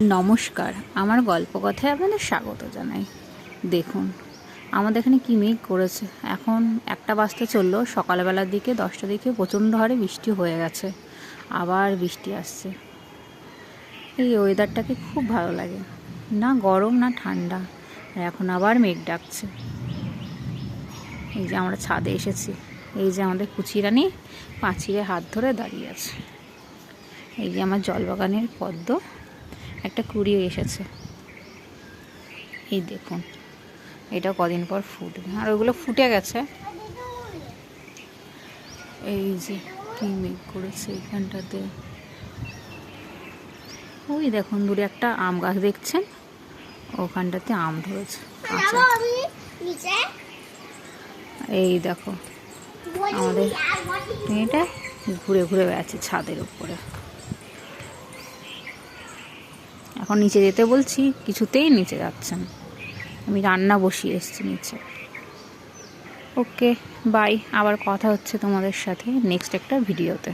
নমস্কার, আমার গল্প কথায় আপনাদের স্বাগত জানাই। দেখুন আমাদের এখানে কী মেঘ করেছে। এখন 1টা বাজতে চললো, সকালবেলার দিকে 10টার দিকে প্রচণ্ড হারে বৃষ্টি হয়ে গেছে, আবার বৃষ্টি আসছে। এই ওয়েদারটাকে খুব ভালো লাগে, না গরম না ঠান্ডা। আর এখন আবার মেঘ ডাকছে। এই যে আমরা ছাদে এসেছি, এই যে আমাদের কুচিরানি পাঁচিলে হাত ধরে দাঁড়িয়ে আছে। এই যে আমার জলবাগানের পদ্ম একটা কুড়িয়ে এসেছে, এই দেখুন। এটা কদিন পর ফুটবে, আর ওগুলো ফুটে গেছে। এই যে কি মেঘ করেছে এখানটাতে। ওই দেখুন দূরে একটা আম গাছ দেখছেন, ওখানটাতে আম ধরেছে। এই দেখো আমাদের মেয়েটা ঘুরে ঘুরে বেড়াচ্ছে ছাদের উপরে। এখন নিচে যেতে বলছি, কিছুতেই নিচে যাচ্ছেন। আমি রান্না বসিয়ে এসেছি নিচে। ওকে বাই, আবার কথা হচ্ছে তোমাদের সাথে নেক্সট একটা ভিডিওতে।